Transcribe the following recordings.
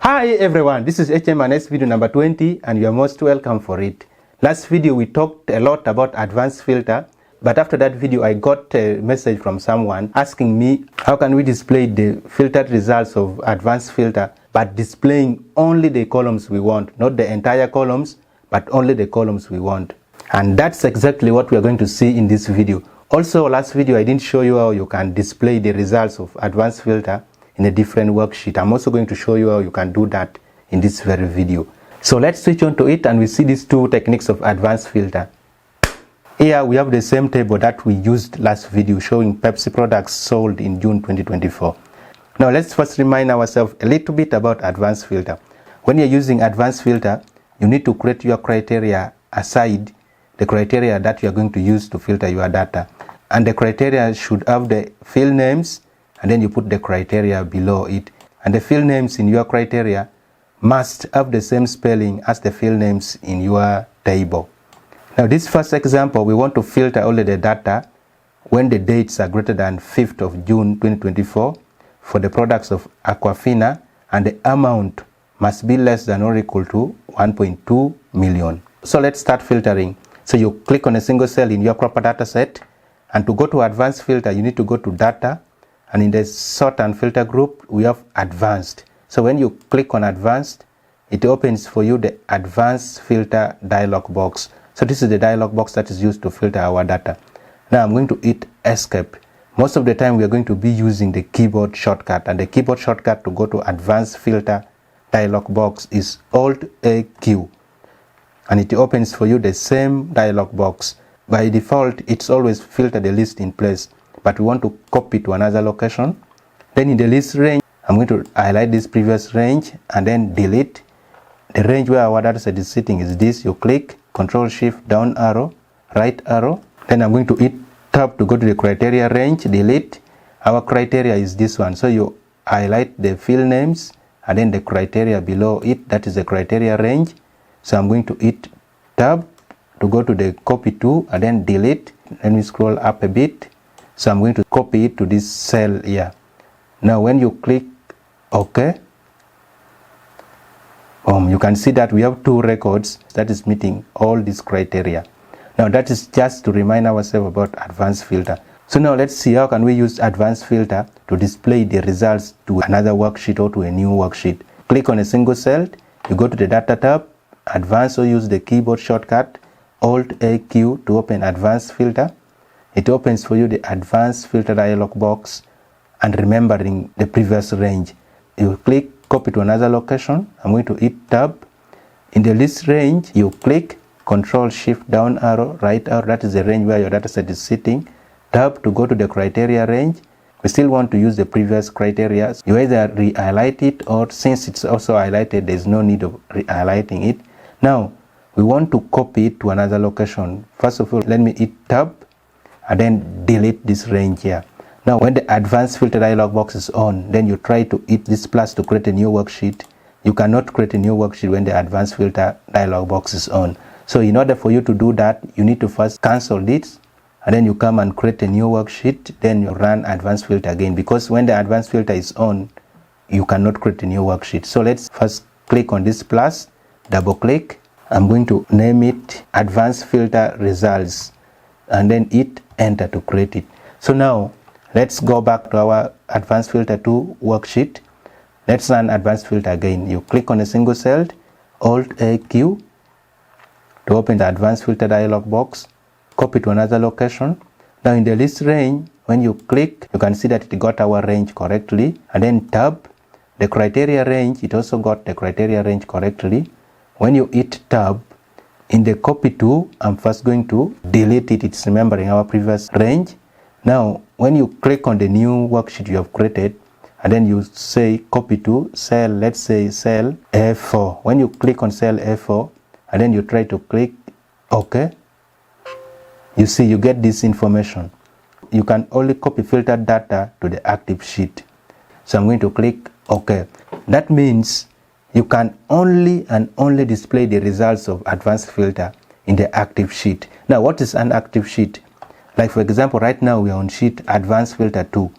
Hi everyone, this is HM&S video number 20 and you are most welcome for it. Last video we talked a lot about advanced filter, but after that video I got a message from someone asking me how can we display the filtered results of advanced filter but displaying only the columns we want, not the entire columns but only the columns we want. And that's exactly what we are going to see in this video. Also last video I didn't show you how you can display the results of advanced filter in a different worksheet. I'm also going to show you how you can do that in this very video. So let's switch on to it and we see these two techniques of advanced filter. Here we have the same table that we used last video showing Pepsi products sold in June 2024. Now let's first remind ourselves a little bit about advanced filter. When you're using advanced filter, you need to create your criteria aside the criteria that you are going to use to filter your data. And the criteria should have the field names, and then you put the criteria below it. And the field names in your criteria must have the same spelling as the field names in your table. Now this first example, we want to filter only the data when the dates are greater than 5th of June 2024 for the products of Aquafina, and the amount must be less than or equal to 1.2 million. So let's start filtering. So you click on a single cell in your proper data set, and to go to advanced filter you need to go to data, and in the sort and filter group we have advanced. So when you click on advanced, it opens for you the advanced filter dialog box. So this is the dialog box that is used to filter our data. Now I'm going to hit escape. Most of the time we are going to be using the keyboard shortcut, and the keyboard shortcut to go to advanced filter dialog box is Alt-A-Q, and it opens for you the same dialog box. By default it's always filter the list in place, but we want to copy to another location. Then in the list range, I'm going to highlight this previous range and then delete. The range where our data set is sitting is this. You click Control Shift down arrow, right arrow. Then I'm going to hit tab to go to the criteria range, delete. Our criteria is this one. So you highlight the field names and then the criteria below it, that is the criteria range. So I'm going to hit tab to go to the copy to and then delete. Let me scroll up a bit. So I'm going to copy it to this cell here. Now when you click OK, you can see that we have two records that is meeting all these criteria. Now that is just to remind ourselves about advanced filter. So now let's see how can we use advanced filter to display the results to another worksheet or to a new worksheet. Click on a single cell, you go to the data tab, advanced, or use the keyboard shortcut Alt-A-Q to open advanced filter. It opens for you the advanced filter dialog box, and remembering the previous range, you click copy to another location. I'm going to hit tab. In the list range, you click Control Shift down arrow, right arrow, that is the range where your dataset is sitting. Tab to go to the criteria range. We still want to use the previous criteria. You either re-highlight it, or since it's also highlighted, there's no need of re-highlighting it. Now we want to copy it to another location. First of all, let me hit tab and then delete this range here. Now when the advanced filter dialog box is on, then you try to hit this plus to create a new worksheet. You cannot create a new worksheet when the advanced filter dialog box is on. So in order for you to do that, you need to first cancel this, and then you come and create a new worksheet. Then you run advanced filter again, because when the advanced filter is on, you cannot create a new worksheet. So let's first click on this plus, double click. I'm going to name it advanced filter results, and then hit enter to create it. So now let's go back to our advanced filter 2 worksheet. Let's run advanced filter again. You click on a single cell, Alt-A-Q to open the advanced filter dialog box, copy to another location. Now in the list range, when you click, you can see that it got our range correctly, and then tab the criteria range, it also got the criteria range correctly. When you hit tab, in the copy to, I'm first going to delete it. It's remembering our previous range. Now when you click on the new worksheet you have created, and then you say copy to cell, let's say cell A4. When you click on cell A4 and then you try to click OK, you see you get this information. You can only copy filtered data to the active sheet. So I'm going to click OK. That means you can only and only display the results of advanced filter in the active sheet. Now what is an active sheet? Like for example, right now we are on sheet advanced filter 2.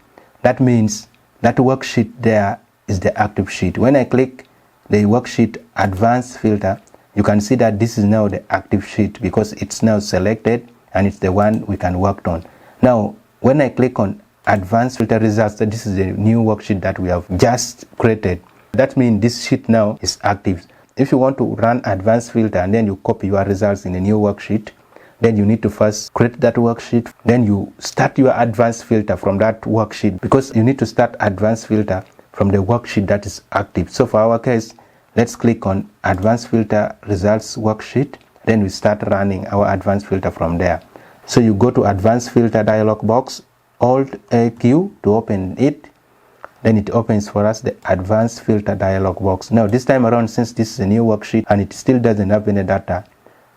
That means that worksheet there is the active sheet. When I click the worksheet advanced filter, you can see that this is now the active sheet because it's now selected and it's the one we can work on. Now, when I click on advanced filter results, this is the new worksheet that we have just created. That means this sheet now is active. If you want to run advanced filter and then you copy your results in a new worksheet, then you need to first create that worksheet. Then you start your advanced filter from that worksheet because you need to start advanced filter from the worksheet that is active. So for our case, let's click on advanced filter results worksheet. Then we start running our advanced filter from there. So you go to advanced filter dialog box, Alt AQ to open it. Then it opens for us the advanced filter dialog box. Now this time around, since this is a new worksheet and it still doesn't have any data,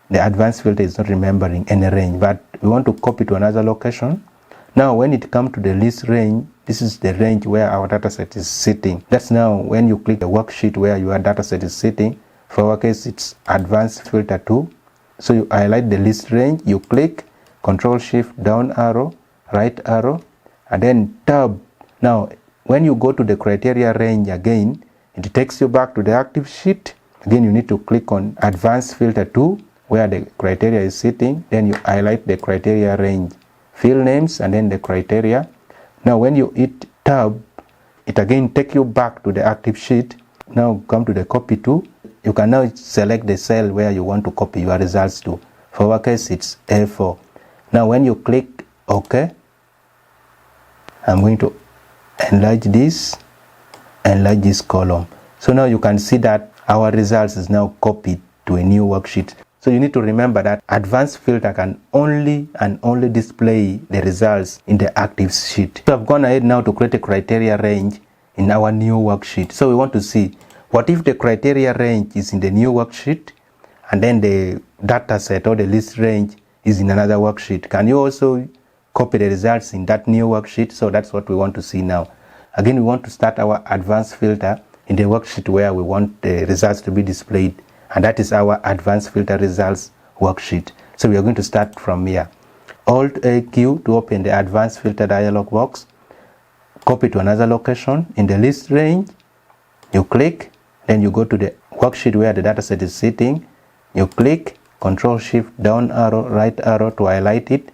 the advanced filter is not remembering any range, but we want to copy to another location. Now when it comes to the list range, this is the range where our dataset is sitting. That's now when you click the worksheet where your dataset is sitting. For our case, it's advanced filter 2. So you highlight the list range, you click, Control Shift down arrow, right arrow, and then tab. Now when you go to the criteria range again, it takes you back to the active sheet. Again, you need to click on advanced filter 2 where the criteria is sitting. Then you highlight the criteria range, field names, and then the criteria. Now when you hit tab, it again take you back to the active sheet. Now come to the copy to. You can now select the cell where you want to copy your results to. For our case, it's A4. Now when you click OK, I'm going to enlarge this column. So now you can see that our results is now copied to a new worksheet. So you need to remember that advanced filter can only display the results in the active sheet. So I've gone ahead now to create a criteria range in our new worksheet. So we want to see what if the criteria range is in the new worksheet and then the data set or the list range is in another worksheet. Can you also copy the results in that new worksheet? So that's what we want to see now. Again, we want to start our advanced filter in the worksheet where we want the results to be displayed. And that is our advanced filter results worksheet. So we are going to start from here. Alt AQ to open the advanced filter dialog box. Copy to another location. In the list range, you click. Then you go to the worksheet where the dataset is sitting. You click, Control Shift down arrow, right arrow to highlight it.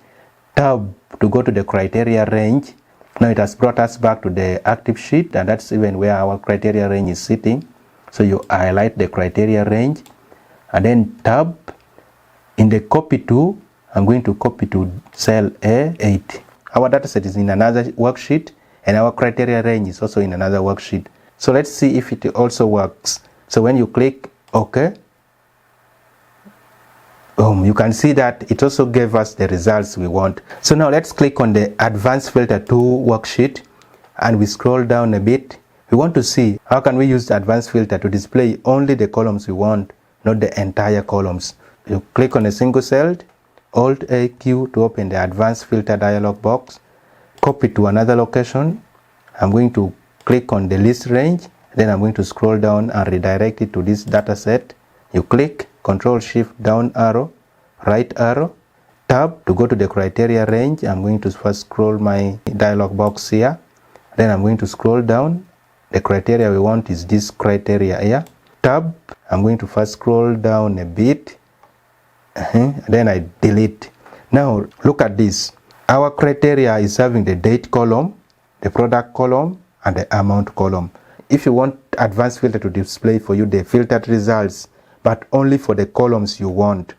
Tab to go to the criteria range. Now it has brought us back to the active sheet, and that's even where our criteria range is sitting. So you highlight the criteria range and then tab. In the copy to, I'm going to copy to cell A8. Our dataset is in another worksheet and our criteria range is also in another worksheet. So let's see if it also works. So when you click OK, you can see that it also gave us the results we want. So now let's click on the advanced filter 2 worksheet and we scroll down a bit. We want to see how can we use the advanced filter to display only the columns we want, not the entire columns. You click on a single cell, Alt AQ to open the advanced filter dialog box, copy to another location. I'm going to click on the list range, then I'm going to scroll down and redirect it to this data set. You click, Control Shift down arrow, right arrow, tab to go to the criteria range. I'm going to first scroll my dialog box here, then I'm going to scroll down. The criteria we want is this criteria here. Tab, I'm going to first scroll down a bit, then I delete. Now look at this. Our criteria is having the date column, the product column, and the amount column. If you want advanced filter to display for you the filtered results, but only for the columns you want,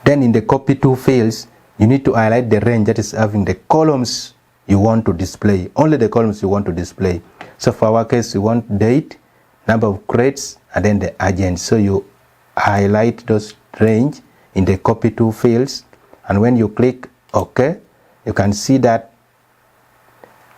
then in the copy to fields, you need to highlight the range that is having the columns you want to display, only the columns you want to display. So for our case, we want date, number of crates, and then the agent. So you highlight those range in the copy to fields, and when you click OK, you can see that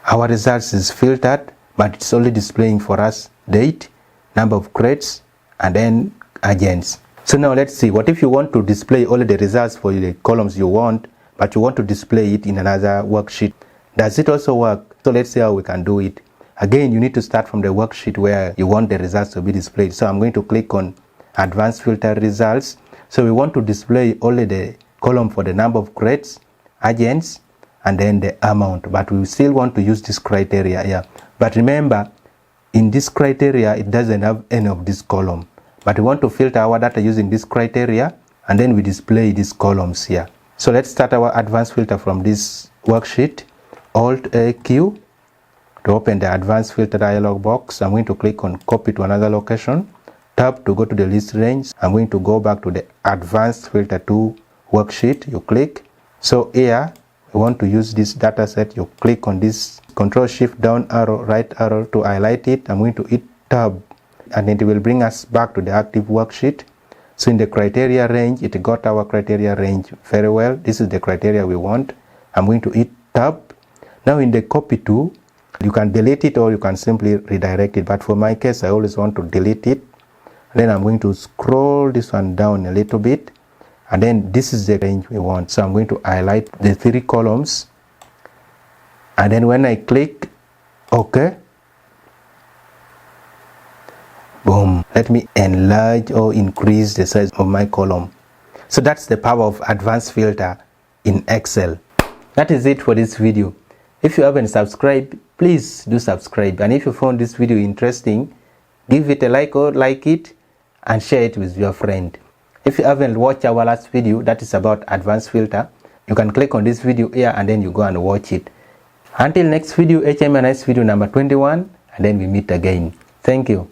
our results is filtered, but it's only displaying for us date, number of crates, and then agents. So now let's see, what if you want to display only the results for the columns you want, but you want to display it in another worksheet? Does it also work? So let's see how we can do it. Again, you need to start from the worksheet where you want the results to be displayed. So I'm going to click on advanced filter results. So we want to display only the column for the number of crates, agents, and then the amount, but we still want to use this criteria here. But remember, in this criteria, it doesn't have any of this column. but we want to filter our data using this criteria, and then we display these columns here. So let's start our advanced filter from this worksheet. Alt-AQ to open the advanced filter dialog box. I'm going to click on copy to another location. Tab to go to the list range. I'm going to go back to the advanced filter 2 worksheet. You click. So here we want to use this data set. You click on this Control Shift down arrow, right arrow to highlight it. I'm going to hit tab, and it will bring us back to the active worksheet. So in the criteria range, it got our criteria range very well. This is the criteria we want. I'm going to hit tab. Now in the copy to, you can delete it or you can simply redirect it, but for my case I always want to delete it. Then I'm going to scroll this one down a little bit, and then this is the range we want. So I'm going to highlight the 3 columns, and then when I click OK, boom, let me enlarge or increase the size of my column. So that's the power of advanced filter in Excel. That is it for this video. If you haven't subscribed, please do subscribe, and if you found this video interesting, give it a like or like it and share it with your friend. If you haven't watched our last video that is about advanced filter, you can click on this video here and then you go and watch it. Until next video, HM&S video number 21, and then we meet again. Thank you.